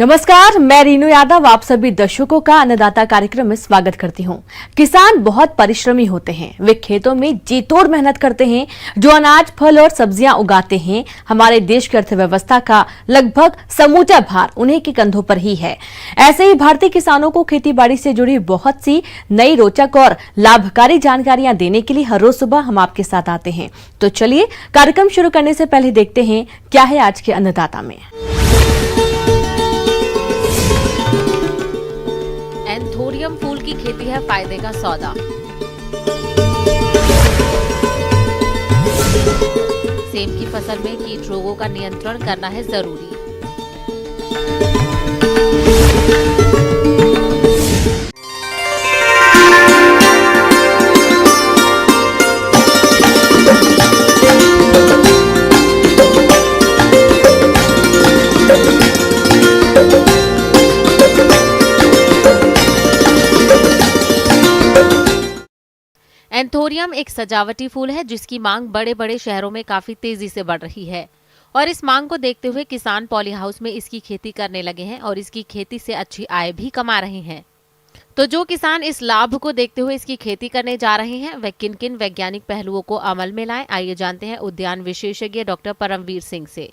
नमस्कार, मैं रीनू यादव आप सभी दर्शकों का अन्नदाता कार्यक्रम में स्वागत करती हूं। किसान बहुत परिश्रमी होते हैं। वे खेतों में जी तोड़ मेहनत करते हैं। जो अनाज, फल और सब्जियां उगाते हैं, हमारे देश की अर्थव्यवस्था का लगभग समूचा भार उन्हीं के कंधों पर ही है। ऐसे ही भारतीय किसानों को खेतीबाड़ी से जुड़ी बहुत सी नई, रोचक और लाभकारी जानकारियां देने के लिए हर रोज सुबह हम आपके साथ आते हैं। तो चलिए कार्यक्रम शुरू करने से पहले देखते हैं क्या है आज के अन्नदाता में। एंथोरियम फूल की खेती है फायदे का सौदा। सेब की फसल में कीट रोगों का नियंत्रण करना है जरूरी। एंथोरियम एक सजावटी फूल है जिसकी मांग बड़े बड़े शहरों में काफी तेजी से बढ़ रही है और इस मांग को देखते हुए किसान पॉली हाउस में इसकी खेती करने लगे हैं और इसकी खेती से अच्छी आय भी कमा रहे हैं। तो जो किसान इस लाभ को देखते हुए इसकी खेती करने जा रहे हैं वह किन किन वैज्ञानिक पहलुओं को अमल में लाएं, आइए जानते हैं उद्यान विशेषज्ञ डॉक्टर परमवीर सिंह से।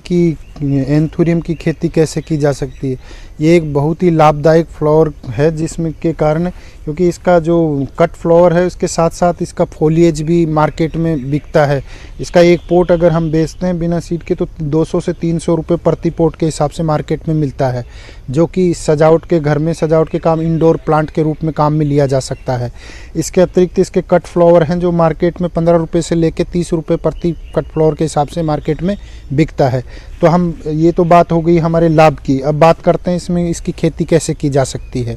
कि एंथोरियम की खेती कैसे की जा सकती है। ये एक बहुत ही लाभदायक फ्लावर है जिसमें के कारण, क्योंकि इसका जो कट फ्लावर है उसके साथ साथ इसका फोलिएज भी मार्केट में बिकता है। इसका एक पोट अगर हम बेचते हैं बिना सीड के तो 200 से 300 रुपये प्रति पोट के हिसाब से मार्केट में मिलता है, जो कि सजावट के घर में सजावट के काम, इंडोर प्लांट के रूप में काम में लिया जा सकता है। इसके अतिरिक्त इसके कट फ्लावर हैं जो मार्केट में 15 रुपये से लेकर 30 रुपये प्रति कट फ्लावर के हिसाब से मार्केट में बिकता है। तो हम ये तो बात हो गई हमारे लाभ की। अब बात करते हैं इसमें इसकी खेती कैसे की जा सकती है।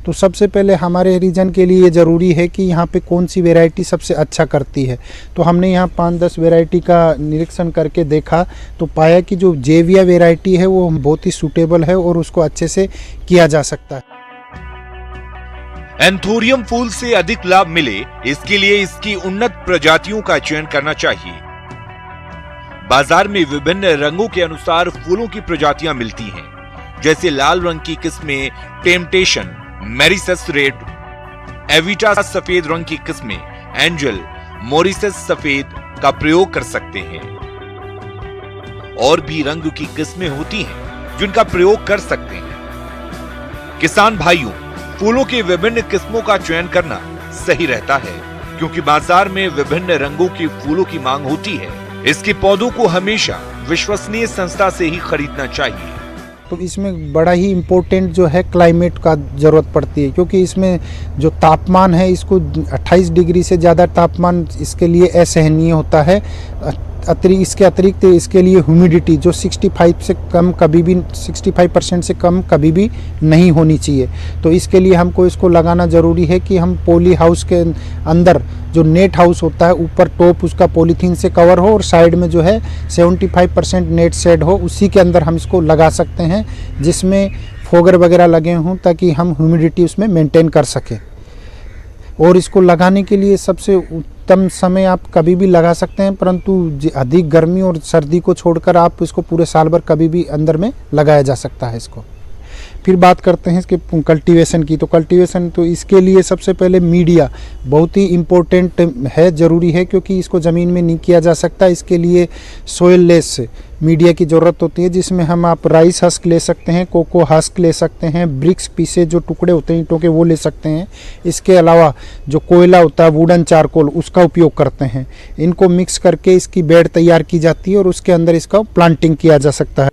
तो सबसे पहले हमारे रीजन के लिए ये ज़रूरी है कि यहाँ पे कौन सी वैरायटी सबसे अच्छा करती है। तो हमने यहाँ 5-10 वैरायटी का निरीक्षण करके देखा तो पाया कि जो जेविया वैरायटी है वो बहुत ही सूटेबल है और उसको अच्छे से किया जा सकता है। एंथोरियम फूल से अधिक लाभ मिले इसके लिए इसकी उन्नत प्रजातियों का चयन करना चाहिए। बाजार में विभिन्न रंगों के अनुसार फूलों की प्रजातियां मिलती हैं, जैसे लाल रंग की किस्में टेम्पटेशन, मैरिसस रेड, एविटा सफेद रंग की किस्में एंजल, मॉरिसस सफेद का प्रयोग कर सकते हैं। और भी रंग की किस्में होती हैं जिनका प्रयोग कर सकते हैं। किसान भाइयों, फूलों की विभिन्न किस्मों का चयन करना सही रहता है क्योंकि बाजार में विभिन्न रंगों की फूलों की मांग होती है। इसके पौधों को हमेशा विश्वसनीय संस्था से ही खरीदना चाहिए। तो इसमें बड़ा ही इम्पोर्टेंट जो है क्लाइमेट का ज़रूरत पड़ती है, क्योंकि इसमें जो तापमान है इसको 28 डिग्री से ज़्यादा तापमान इसके लिए असहनीय होता है। इसके अतिरिक्त इसके लिए ह्यूमिडिटी जो 65% से कम कभी भी नहीं होनी चाहिए। तो इसके लिए हमको इसको लगाना ज़रूरी है कि हम पॉली हाउस के अंदर जो नेट हाउस होता है ऊपर टॉप उसका पॉलीथीन से कवर हो और साइड में जो है 75% नेट शेड हो, उसी के अंदर हम इसको लगा सकते हैं जिसमें फोगर वगैरह लगे हों ताकि हम ह्यूमिडिटी उसमें मेंटेन कर सकें। और इसको लगाने के लिए सबसे उत्तम समय आप कभी भी लगा सकते हैं, परंतु अधिक गर्मी और सर्दी को छोड़कर आप इसको पूरे साल भर कभी भी अंदर में लगाया जा सकता है इसको। फिर बात करते हैं इसके कल्टीवेशन की। तो कल्टीवेशन तो इसके लिए सबसे पहले मीडिया बहुत ही इम्पोर्टेंट है, ज़रूरी है, क्योंकि इसको ज़मीन में नहीं किया जा सकता। इसके लिए सोयल लेस मीडिया की ज़रूरत होती है जिसमें हम आप राइस हस्क ले सकते हैं, कोको हस्क ले सकते हैं, ब्रिक्स पीसे जो टुकड़े होते हैं ईंटों के वो ले सकते हैं। इसके अलावा जो कोयला होता है वुडन चारकोल उसका उपयोग करते हैं। इनको मिक्स करके इसकी बेड तैयार की जाती है और उसके अंदर इसका प्लांटिंग किया जा सकता है।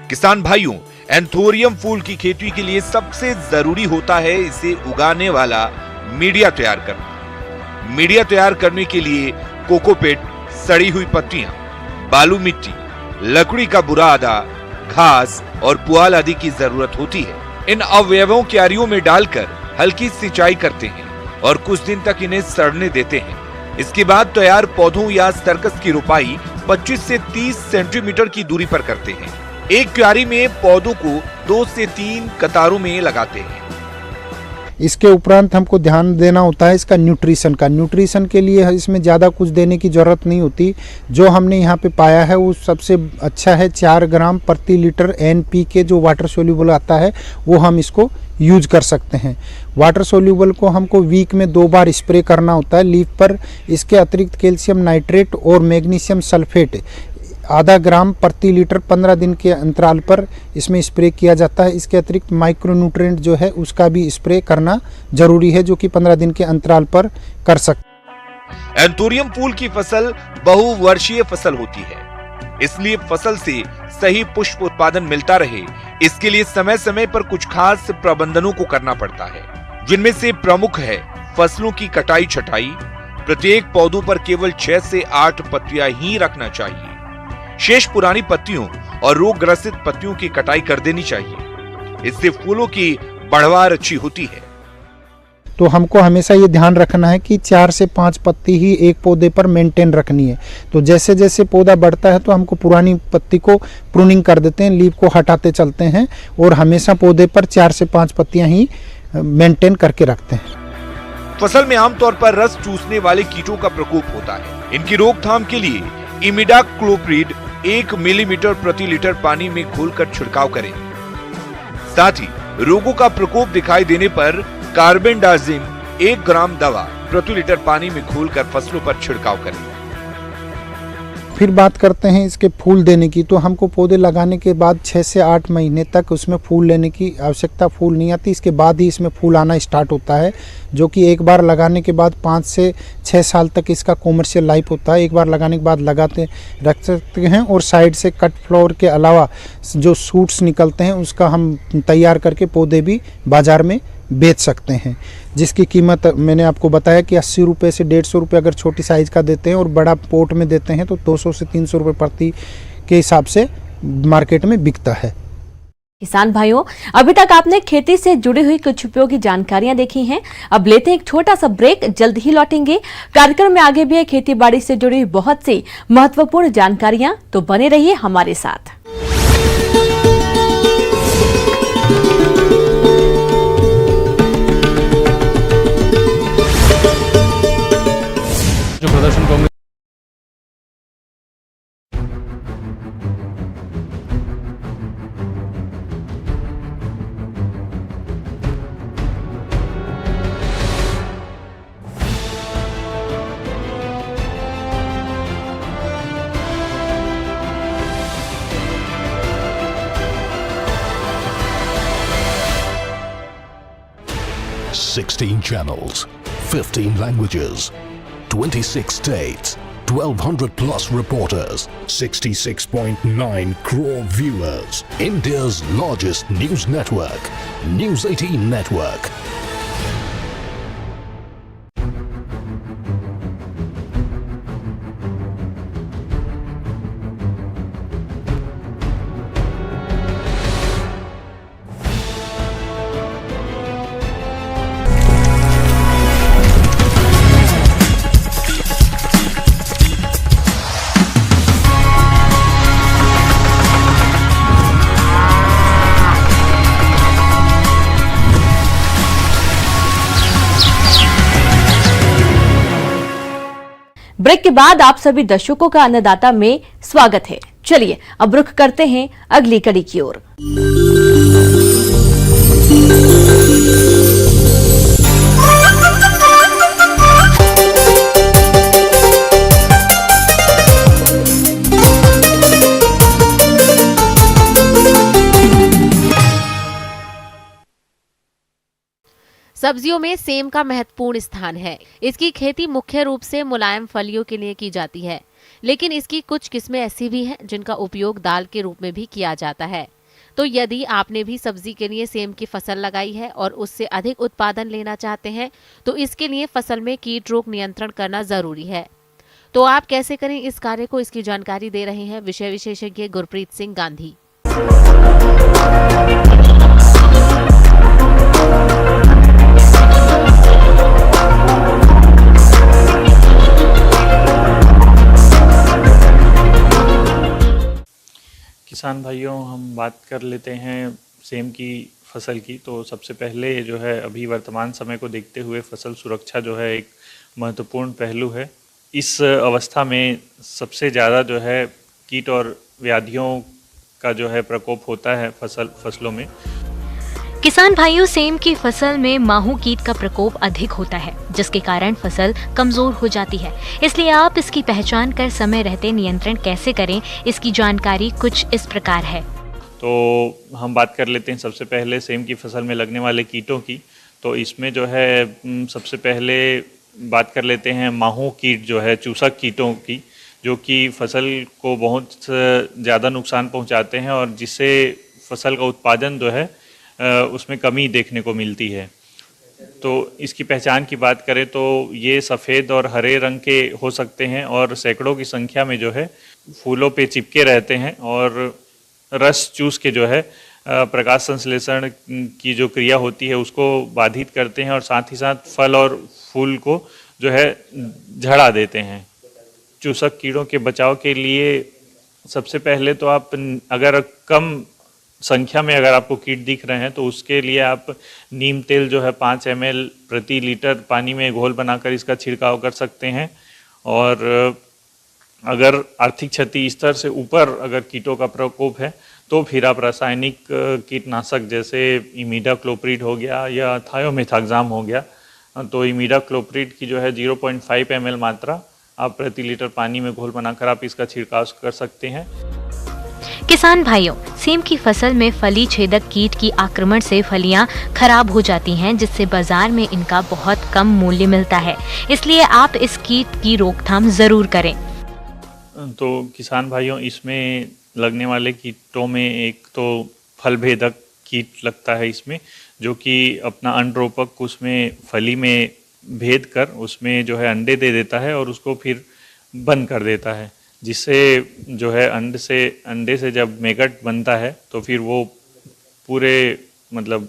किसान भाइयों, एंथोरियम फूल की खेती के लिए सबसे जरूरी होता है इसे उगाने वाला मीडिया तैयार करना। मीडिया तैयार करने के लिए कोकोपीट, सड़ी हुई पत्तियां, बालू मिट्टी, लकड़ी का बुरा आधा, घास और पुआल आदि की जरूरत होती है। इन अवयवों क्यारियों में डालकर हल्की सिंचाई करते हैं और कुछ दिन तक इन्हें सड़ने देते हैं। इसके बाद तैयार पौधों या सर्कस की रोपाई 25 से 30 सेंटीमीटर की दूरी पर करते हैं। एक क्यारी में पौधों को 2 से 3 कतारों में लगाते हैं। इसके उपरांत हमको ध्यान देना होता है इसका न्यूट्रिशन के लिए इसमें ज़्यादा कुछ देने की ज़रूरत नहीं होती। जो हमने यहाँ पे पाया है वो सबसे अच्छा है 4 ग्राम प्रति लीटर NPK जो वाटर सोल्यूबल आता है वो हम इसको यूज कर सकते हैं। वाटर सोल्यूबल को हमको वीक में 2 बार स्प्रे करना होता है लीफ पर। इसके अतिरिक्त कैल्शियम नाइट्रेट और मैग्नीशियम सल्फेट आधा ग्राम प्रति लीटर 15 दिन के अंतराल पर इसमें स्प्रे किया जाता है। इसके अतिरिक्त माइक्रोन्यूट्रिएंट जो है उसका भी स्प्रे करना जरूरी है जो कि 15 दिन के अंतराल पर कर सकते। एंथोरियम फूल की फसल बहुवर्षीय फसल होती है, इसलिए फसल से सही पुष्प उत्पादन मिलता रहे इसके लिए समय समय पर कुछ खास प्रबंधनों को करना पड़ता है, जिनमें से प्रमुख है फसलों की कटाई छटाई। प्रत्येक पौधों पर केवल 6 से 8 पत्तियां ही रखना चाहिए। शेष पुरानी पत्तियों और रोग ग्रसित पत्तियों की कटाई कर देनी चाहिए। इससे फूलों की बढ़वार अच्छी होती है। तो हमको हमेशा ये ध्यान रखना है कि 4 से 5 पत्ती ही एक पौधे पर मेंटेन रखनी है। तो जैसे जैसे पौधा बढ़ता है तो हमको पुरानी पत्ती को प्रूनिंग कर देते हैं, लीफ को हटाते चलते हैं और हमेशा पौधे पर 4 से 5 पत्तियां ही मेंटेन करके रखते हैं। फसल में आमतौर पर रस चूसने वाले कीटों का प्रकोप होता है। इनकी रोकथाम के लिए इमिडाक्लोप्रिड 1 मिलीमीटर प्रति लीटर पानी में घोलकर छिड़काव करें। साथ ही रोगों का प्रकोप दिखाई देने पर कार्बेंडाजिम 1 ग्राम दवा प्रति लीटर पानी में घोलकर फसलों पर छिड़काव करें। फिर बात करते हैं इसके फूल देने की। तो हमको पौधे लगाने के बाद 6 से 8 महीने तक उसमें फूल लेने की आवश्यकता फूल नहीं आती। इसके बाद ही इसमें फूल आना स्टार्ट होता है, जो कि एक बार लगाने के बाद 5 से 6 साल तक इसका कॉमर्शियल लाइफ होता है। एक बार लगाने के बाद लगाते रख सकते हैं और साइड से कट फ्लावर के अलावा जो सूट्स निकलते हैं उसका हम तैयार करके पौधे भी बाजार में बेच सकते हैं, जिसकी कीमत मैंने आपको बताया कि 80 रुपये से 150 रुपये अगर छोटी साइज़ का देते हैं और बड़ा पोट में देते हैं तो 200 से 300 रुपये प्रति के हिसाब से मार्केट में बिकता है। किसान भाइयों, अभी तक आपने खेती से जुड़ी हुई कुछ उपयोगी जानकारियां देखी हैं। अब लेते हैं एक छोटा सा ब्रेक, जल्द ही लौटेंगे। कार्यक्रम में आगे भी है खेती बाड़ी से जुड़ी हुई बहुत सी महत्वपूर्ण जानकारियां, तो बने रहिए हमारे साथ। जो प्रदर्शन Congress 16 channels, 15 languages, 26 states, 1200 plus reporters, 66.9 crore viewers. India's largest news network, News 18 Network. Break के बाद आप सभी दर्शकों का अन्नदाता में स्वागत है। चलिए अब रुख करते हैं अगली कड़ी की ओर। सब्जियों में सेम का महत्वपूर्ण स्थान है। इसकी खेती मुख्य रूप से मुलायम फलियों के लिए की जाती है, लेकिन इसकी कुछ किस्में ऐसी भी हैं जिनका उपयोग दाल के रूप में भी किया जाता है। तो यदि आपने भी सब्जी के लिए सेम की फसल लगाई है और उससे अधिक उत्पादन लेना चाहते हैं तो इसके लिए फसल में कीट रोग नियंत्रण करना जरूरी है। तो आप कैसे करें इस कार्य को, इसकी जानकारी दे रहे हैं विषय विशेषज्ञ गुरप्रीत सिंह गांधी। किसान भाइयों, हम बात कर लेते हैं सेम की फसल की। तो सबसे पहले जो है अभी वर्तमान समय को देखते हुए फसल सुरक्षा जो है एक महत्वपूर्ण पहलू है। इस अवस्था में सबसे ज़्यादा जो है कीट और व्याधियों का जो है प्रकोप होता है फसलों में। किसान भाइयों, सेम की फसल में माहू कीट का प्रकोप अधिक होता है, जिसके कारण फसल कमजोर हो जाती है। इसलिए आप इसकी पहचान कर समय रहते नियंत्रण कैसे करें, इसकी जानकारी कुछ इस प्रकार है। तो हम बात कर लेते हैं सबसे पहले सेम की फसल में लगने वाले कीटों की। तो इसमें जो है सबसे पहले बात कर लेते हैं माहू कीट जो है, चूसक कीटों की, जो कि फसल को बहुत ज़्यादा नुकसान पहुंचाते हैं और जिससे फसल का उत्पादन जो है उसमें कमी देखने को मिलती है। तो इसकी पहचान की बात करें तो ये सफ़ेद और हरे रंग के हो सकते हैं और सैकड़ों की संख्या में जो है फूलों पे चिपके रहते हैं और रस चूस के जो है प्रकाश संश्लेषण की जो क्रिया होती है उसको बाधित करते हैं और साथ ही साथ फल और फूल को जो है झड़ा देते हैं। चूसक कीड़ों के बचाव के लिए सबसे पहले तो आप अगर कम संख्या में अगर आपको कीट दिख रहे हैं तो उसके लिए आप नीम तेल जो है 5 ml प्रति लीटर पानी में घोल बनाकर इसका छिड़काव कर सकते हैं। और अगर आर्थिक क्षति स्तर से ऊपर अगर कीटों का प्रकोप है तो फिर आप रासायनिक कीटनाशक जैसे इमिडाक्लोप्रिड हो गया या थायोमेथाक्साम हो गया, तो इमिडाक्लोप्रिड की जो है 0.5 ml मात्रा आप प्रति लीटर पानी में घोल बनाकर आप इसका छिड़काव कर सकते हैं। किसान भाइयों, सेम की फसल में फली छेदक कीट की आक्रमण से फलियां खराब हो जाती हैं, जिससे बाजार में इनका बहुत कम मूल्य मिलता है। इसलिए आप इस कीट की रोकथाम जरूर करें। तो किसान भाइयों, इसमें लगने वाले कीटों में एक तो फल भेदक कीट लगता है इसमें, जो कि अपना अंडरोपक उसमें फली में भेद कर उसमें जो है अंडे दे देता है और उसको फिर बंद कर देता है, जिससे जो है अंडे से जब मैगट बनता है तो फिर वो पूरे मतलब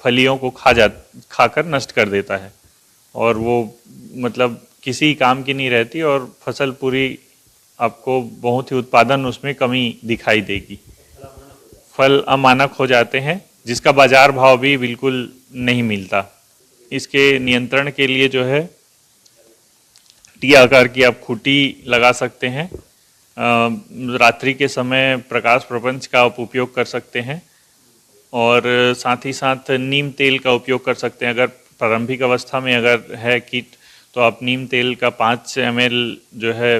फलियों को खाकर नष्ट कर देता है और वो मतलब किसी काम की नहीं रहती और फसल पूरी आपको बहुत ही उत्पादन उसमें कमी दिखाई देगी। फल अमानक हो जाते हैं जिसका बाजार भाव भी बिल्कुल नहीं मिलता। इसके नियंत्रण के लिए जो है टी आकार की आप खूंटी लगा सकते हैं। रात्रि के समय प्रकाश प्रपंच का आप उपयोग कर सकते हैं और साथ ही साथ नीम तेल का उपयोग कर सकते हैं। अगर प्रारंभिक अवस्था में अगर है कीट तो आप नीम तेल का 5 ml जो है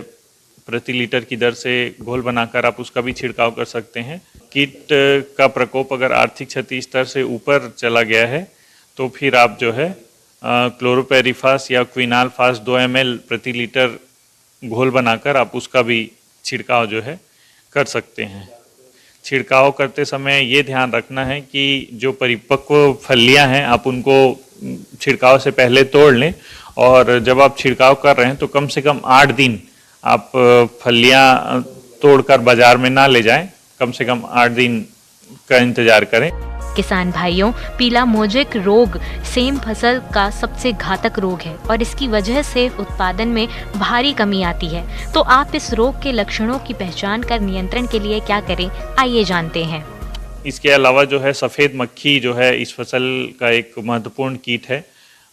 प्रति लीटर की दर से घोल बनाकर आप उसका भी छिड़काव कर सकते हैं। कीट का प्रकोप अगर आर्थिक क्षति स्तर से ऊपर चला गया है तो फिर आप जो है क्लोरोपेरिफास या क्विनालफास 2 ml प्रति लीटर घोल बनाकर आप उसका भी छिड़काव जो है कर सकते हैं। छिड़काव करते समय ये ध्यान रखना है कि जो परिपक्व फलियां हैं आप उनको छिड़काव से पहले तोड़ लें और जब आप छिड़काव कर रहे हैं तो कम से कम 8 दिन आप फलियां तोड़कर बाजार में ना ले जाएं, कम से कम 8 दिन का इंतजार करें। किसान भाइयों, पीला मोजेक रोग सेम फसल का सबसे घातक रोग है और इसकी वजह से उत्पादन में भारी कमी आती है। तो आप इस रोग के लक्षणों की पहचान कर नियंत्रण के लिए क्या करें, आइए जानते हैं। इसके अलावा जो है सफ़ेद मक्खी जो है इस फसल का एक महत्वपूर्ण कीट है,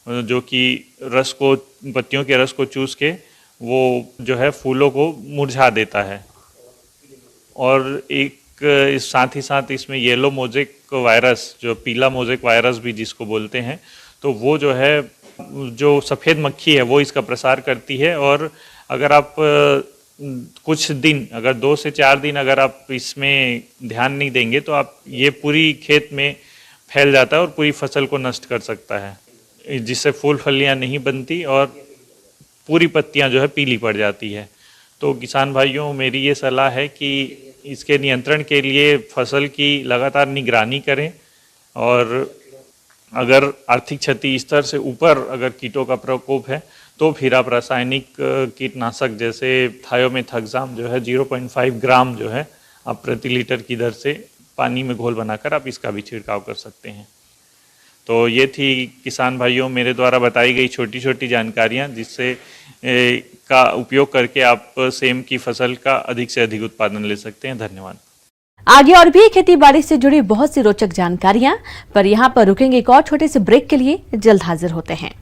जो कि पत्तियों के रस को चूस के वो जो है फूलों को मुरझा देता है। और एक साथ ही साथ इसमें येलो मोजेक वायरस, जो पीला मोजेक वायरस भी जिसको बोलते हैं, तो वो जो है जो सफ़ेद मक्खी है वो इसका प्रसार करती है। और अगर आप कुछ दिन, अगर 2 से 4 दिन अगर आप इसमें ध्यान नहीं देंगे तो आप ये पूरी खेत में फैल जाता है और पूरी फसल को नष्ट कर सकता है, जिससे फूल फलियां नहीं बनती और पूरी पत्तियां जो है पीली पड़ जाती है। तो किसान भाइयों, मेरी ये सलाह है कि इसके नियंत्रण के लिए फसल की लगातार निगरानी करें और अगर आर्थिक क्षति स्तर से ऊपर अगर कीटों का प्रकोप है तो फिर आप रासायनिक कीटनाशक जैसे थायोमेथाक्साम जो है 0.5 ग्राम जो है आप प्रति लीटर की दर से पानी में घोल बनाकर आप इसका भी छिड़काव कर सकते हैं। तो ये थी किसान भाइयों मेरे द्वारा बताई गई छोटी छोटी जानकारियाँ, जिससे का उपयोग करके आप सेम की फसल का अधिक से अधिक उत्पादन ले सकते हैं। धन्यवाद। आगे और भी खेती बाड़ी से जुड़ी बहुत सी रोचक जानकारियां, पर यहाँ पर रुकेंगे एक और छोटे से ब्रेक के लिए। जल्द हाजिर होते हैं।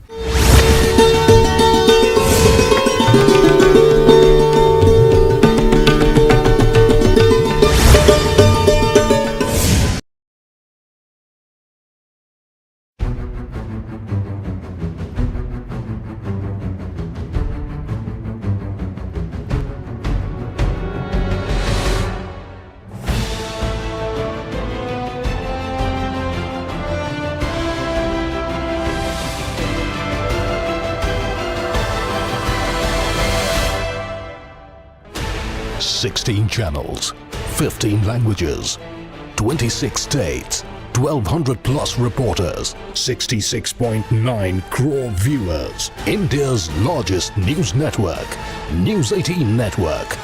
Sixteen channels, 15 languages, 26 states, 1,200 plus reporters, 66.9 crore viewers. India's largest news network, News 18 Network.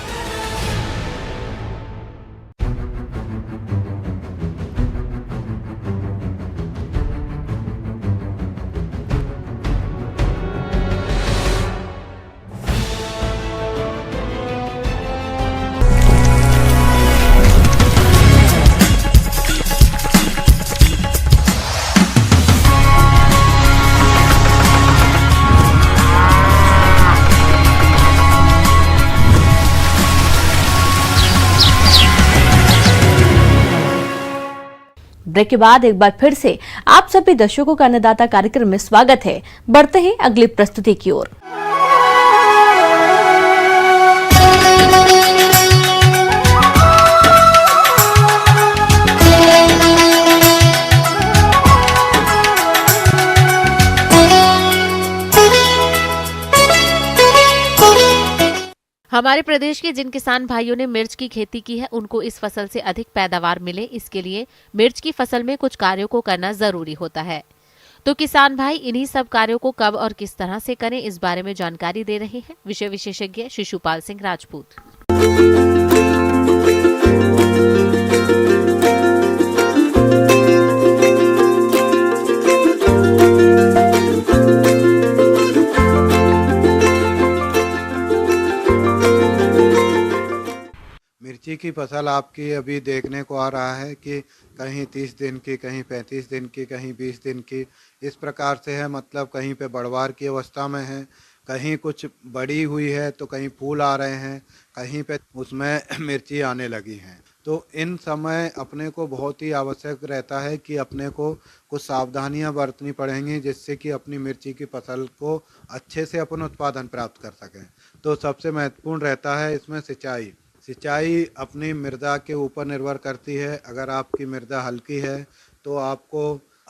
Break के बाद एक बार फिर से आप सभी दर्शकों का अन्नदाता कार्यक्रम में स्वागत है। बढ़ते हैं अगली प्रस्तुति की ओर। हमारे प्रदेश के जिन किसान भाइयों ने मिर्च की खेती की है, उनको इस फसल से अधिक पैदावार मिले, इसके लिए मिर्च की फसल में कुछ कार्यों को करना जरूरी होता है। तो किसान भाई इन्हीं सब कार्यों को कब और किस तरह से करें, इस बारे में जानकारी दे रहे हैं विषय विशेषज्ञ शिशुपाल सिंह राजपूत। मिर्ची की फसल आपकी अभी देखने को आ रहा है कि कहीं 30 दिन की, कहीं 35 दिन की, कहीं 20 दिन की, इस प्रकार से है। मतलब कहीं पे बढ़वार की अवस्था में है, कहीं कुछ बड़ी हुई है तो कहीं फूल आ रहे हैं, कहीं पे उसमें मिर्ची आने लगी हैं। तो इन समय अपने को बहुत ही आवश्यक रहता है कि अपने को कुछ सावधानियां बरतनी पड़ेंगी, जिससे कि अपनी मिर्ची की फसल को अच्छे से अपन उत्पादन प्राप्त कर सकें। तो सबसे महत्वपूर्ण रहता है इसमें सिंचाई। सिंचाई अपनी मृदा के ऊपर निर्भर करती है। अगर आपकी मृदा हल्की है तो आपको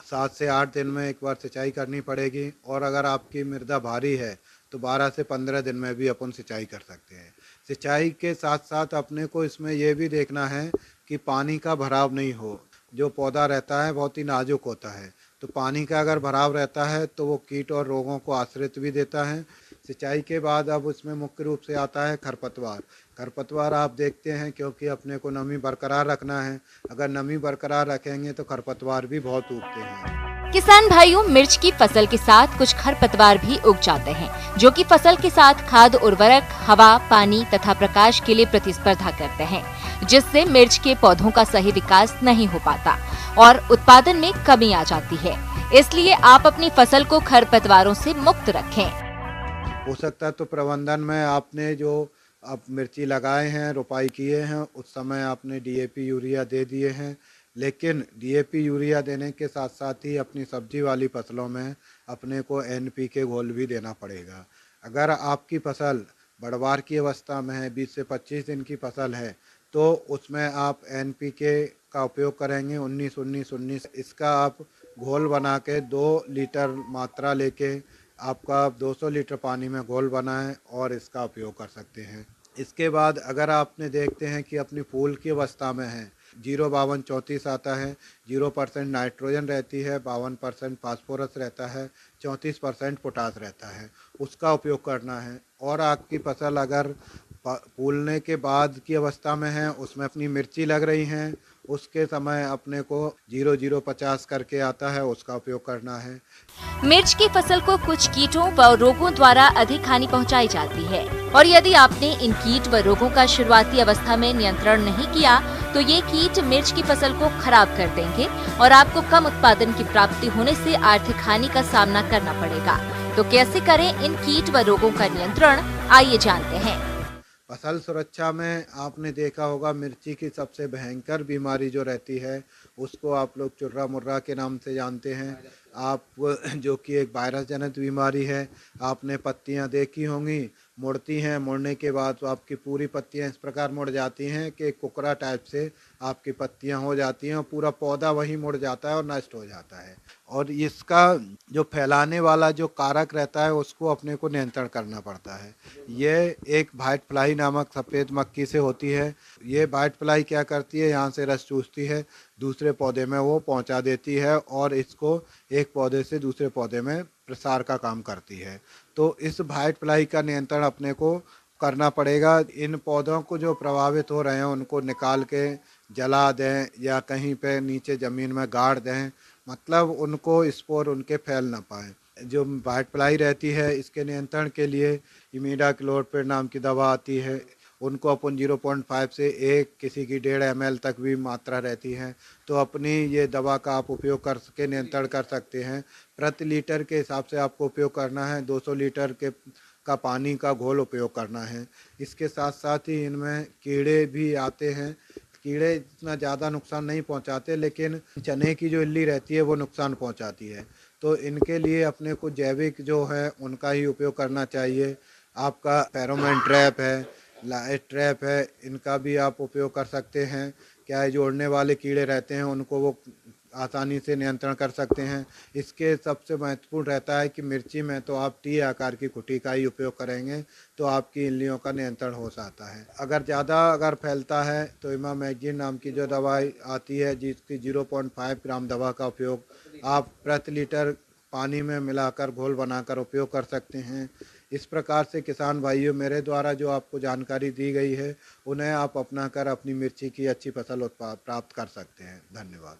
7 से 8 दिन में एक बार सिंचाई करनी पड़ेगी, और अगर आपकी मृदा भारी है तो 12 से 15 दिन में भी अपन सिंचाई कर सकते हैं। सिंचाई के साथ साथ अपने को इसमें यह भी देखना है कि पानी का भराव नहीं हो। जो पौधा रहता है बहुत ही नाजुक होता है, तो पानी का अगर भराव रहता है तो वो कीट और रोगों को आश्रित भी देता है। सिंचाई के बाद अब उसमें मुख्य रूप से आता है खरपतवार। खरपतवार आप देखते हैं, क्योंकि अपने को नमी बरकरार रखना है। अगर नमी बरकरार रखेंगे तो खरपतवार भी बहुत उगते हैं। किसान भाइयों, मिर्च की फसल के साथ कुछ खरपतवार भी उग जाते हैं, जो कि फसल के साथ खाद, उर्वरक, हवा, पानी तथा प्रकाश के लिए प्रतिस्पर्धा करते हैं, जिससे मिर्च के पौधों का सही विकास नहीं हो पाता और उत्पादन में कमी आ जाती है। इसलिए आप अपनी फसल को खरपतवारों से मुक्त रखें। पोषक तत्व प्रबंधन में आपने जो अब मिर्ची लगाए हैं, रोपाई किए हैं, उस समय आपने DAP यूरिया दे दिए हैं, लेकिन DAP यूरिया देने के साथ साथ ही अपनी सब्जी वाली फसलों में अपने को NPK घोल भी देना पड़ेगा। अगर आपकी फसल बढ़वार की अवस्था में है, 20 से 25 दिन की फसल है, तो उसमें आप NPK का उपयोग करेंगे 19-19-19। इसका आप घोल बना के 2 लीटर मात्रा लेके आपका 200 लीटर पानी में घोल बनाएं और इसका उपयोग कर सकते हैं। इसके बाद अगर आपने देखते हैं कि अपनी फूल की अवस्था में है, 05234 आता है, 0% नाइट्रोजन रहती है, 52% फास्फोरस रहता है, 34% पोटास रहता है, उसका उपयोग करना है। और आपकी फसल अगर फूलने के बाद की अवस्था में है, उसमें अपनी मिर्ची लग रही हैं, उसके समय अपने को 0050 करके आता है, उसका उपयोग करना है। मिर्च की फसल को कुछ कीटों व रोगों द्वारा अधिक हानि पहुंचाई जाती है, और यदि आपने इन कीट व रोगों का शुरुआती अवस्था में नियंत्रण नहीं किया तो ये कीट मिर्च की फसल को खराब कर देंगे और आपको कम उत्पादन की प्राप्ति होने से आर्थिक हानि का सामना करना पड़ेगा। तो कैसे करें इन कीट व रोगों का नियंत्रण, आइए जानते हैं। फसल सुरक्षा में आपने देखा होगा मिर्ची की सबसे भयंकर बीमारी जो रहती है उसको आप लोग चुर्रा मुर्रा के नाम से जानते हैं आप, जो कि एक वायरस जनित बीमारी है। आपने पत्तियां देखी होंगी, मुड़ती हैं, मुड़ने के बाद तो आपकी पूरी पत्तियां इस प्रकार मुड़ जाती हैं कि कुकरा टाइप से आपकी पत्तियां हो जाती हैं और पूरा पौधा वहीं मुड़ जाता है और नष्ट हो जाता है। और इसका जो फैलाने वाला जो कारक रहता है उसको अपने को नियंत्रण करना पड़ता है। ये एक व्हाइट फ्लाई नामक सफ़ेद मक्खी से होती है। ये व्हाइट फ्लाई क्या करती है, यहाँ से रस चूसती है, दूसरे पौधे में वो पहुँचा देती है और इसको एक पौधे से दूसरे पौधे में प्रसार का काम करती है। तो इस व्हाइट फ्लाई का नियंत्रण अपने को करना पड़ेगा। इन पौधों को जो प्रभावित हो रहे हैं उनको निकाल के जला दें या कहीं पे नीचे ज़मीन में गाड़ दें, मतलब उनको स्पोर उनके फैल ना पाए। जो व्हाइट फ्लाई रहती है इसके नियंत्रण के लिए इमिडाक्लोप्रिड नाम की दवा आती है, उनको अपन 0.5 से 1 किसी की 1.5 ml तक भी मात्रा रहती है। तो अपनी ये दवा का आप उपयोग कर सके नियंत्रण कर सकते हैं। प्रति लीटर के हिसाब से आपको उपयोग करना है, 200 लीटर का पानी का घोल उपयोग करना है। इसके साथ साथ ही इनमें कीड़े भी आते हैं। कीड़े इतना ज़्यादा नुकसान नहीं पहुंचाते, लेकिन चने की जो इल्ली रहती है वो नुकसान पहुंचाती है। तो इनके लिए अपने को जैविक जो है उनका ही उपयोग करना चाहिए। आपका फेरोमोन ट्रैप है, लाइट ट्रैप है, इनका भी आप उपयोग कर सकते हैं। क्या है, जोड़ने वाले कीड़े रहते हैं उनको वो आसानी से नियंत्रण कर सकते हैं। इसके सबसे महत्वपूर्ण रहता है कि मिर्ची में तो आप टी आकार की कुटी का ही उपयोग करेंगे तो आपकी इल्लियों का नियंत्रण हो सकता है। अगर फैलता है तो इमामेक्टिन नाम की जो दवाई आती है जिसकी 0.5 ग्राम दवा का उपयोग आप प्रति लीटर पानी में मिलाकर घोल बनाकर उपयोग कर सकते हैं। इस प्रकार से किसान भाइयों, मेरे द्वारा जो आपको जानकारी दी गई है उन्हें आप अपना कर अपनी मिर्ची की अच्छी फसल प्राप्त कर सकते हैं। धन्यवाद।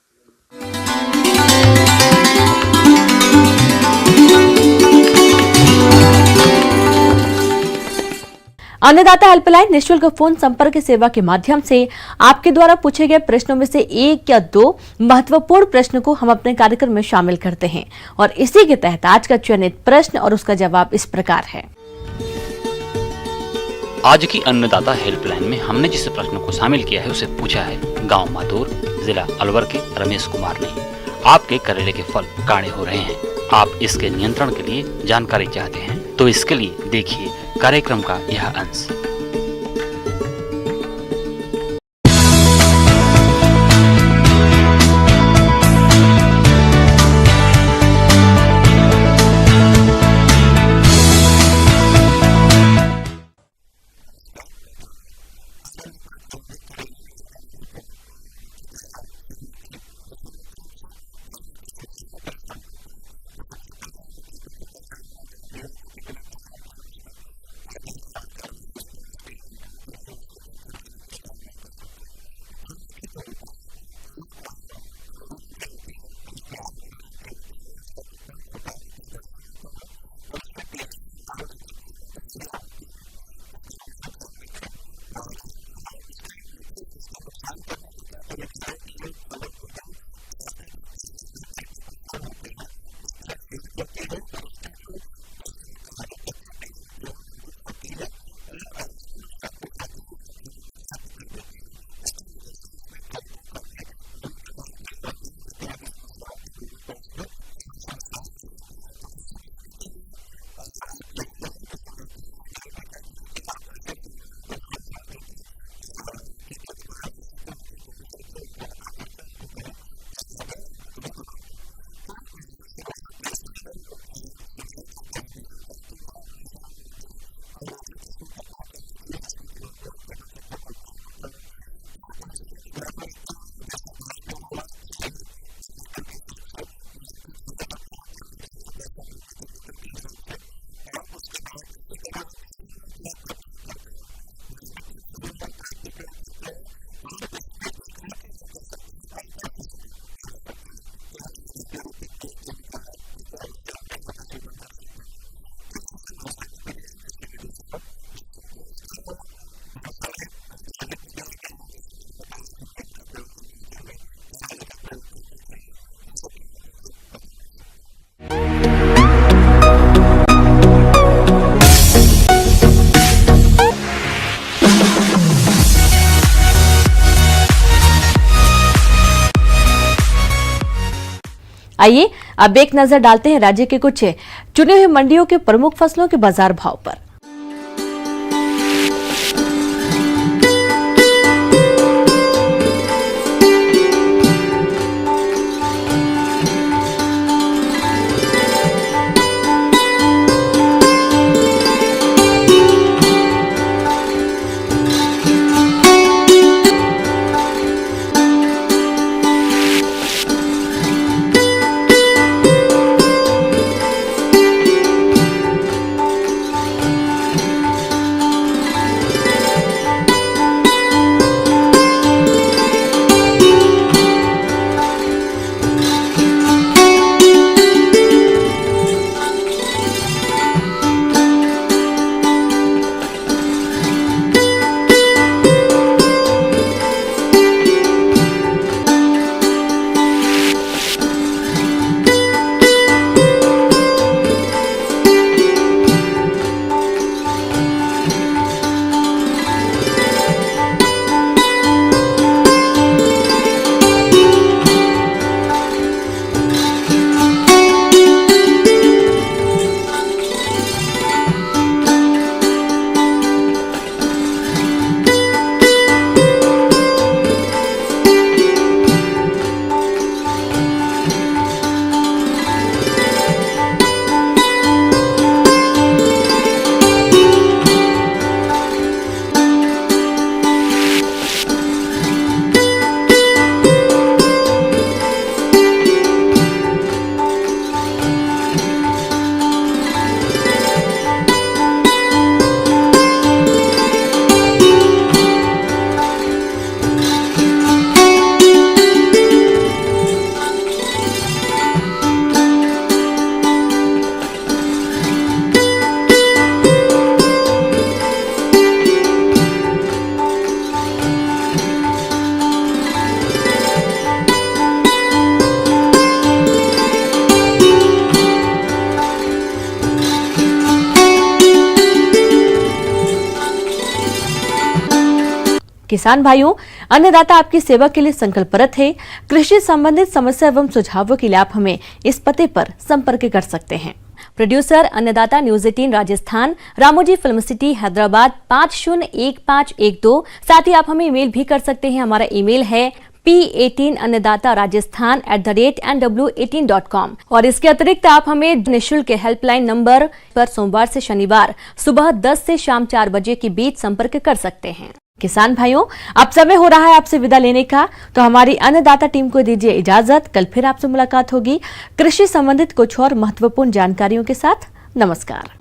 अन्नदाता हेल्पलाइन निःशुल्क फोन संपर्क सेवा के माध्यम से आपके द्वारा पूछे गए प्रश्नों में से 1 या 2 महत्वपूर्ण प्रश्न को हम अपने कार्यक्रम में शामिल करते हैं और इसी के तहत आज का चयनित प्रश्न और उसका जवाब इस प्रकार है। आज की अन्नदाता हेल्पलाइन में हमने जिस प्रश्न को शामिल किया है उसे पूछा है गांव मातूर, जिला अलवर के रमेश कुमार ने। आपके करेले के फल काणे हो रहे हैं, आप इसके नियंत्रण के लिए जानकारी चाहते हैं तो इसके लिए देखिए कार्यक्रम का यह अंश। आइए अब एक नजर डालते हैं राज्य के कुछ चुने हुए मंडियों के प्रमुख फसलों के बाजार भाव पर। किसान भाइयों, अन्नदाता आपकी सेवा के लिए संकल्परत है। कृषि संबंधित समस्या एवं सुझावों के लिए आप हमें इस पते पर संपर्क कर सकते हैं। प्रोड्यूसर अन्नदाता news 18 Rajasthan, Ramoji film city Hyderabad 501512। साथ ही आप हमें ईमेल भी कर सकते हैं। हमारा ईमेल है p18annadataraajasthan@nw18.com। और इसके अतिरिक्त आप हमें निःशुल्क हेल्पलाइन नंबर पर सोमवार से शनिवार सुबह 10 से शाम 4 बजे के बीच संपर्क कर सकते हैं। किसान भाइयों, अब समय हो रहा है आपसे विदा लेने का, तो हमारी अन्नदाता टीम को दीजिए इजाजत। कल फिर आपसे मुलाकात होगी कृषि संबंधित कुछ और महत्वपूर्ण जानकारियों के साथ। नमस्कार।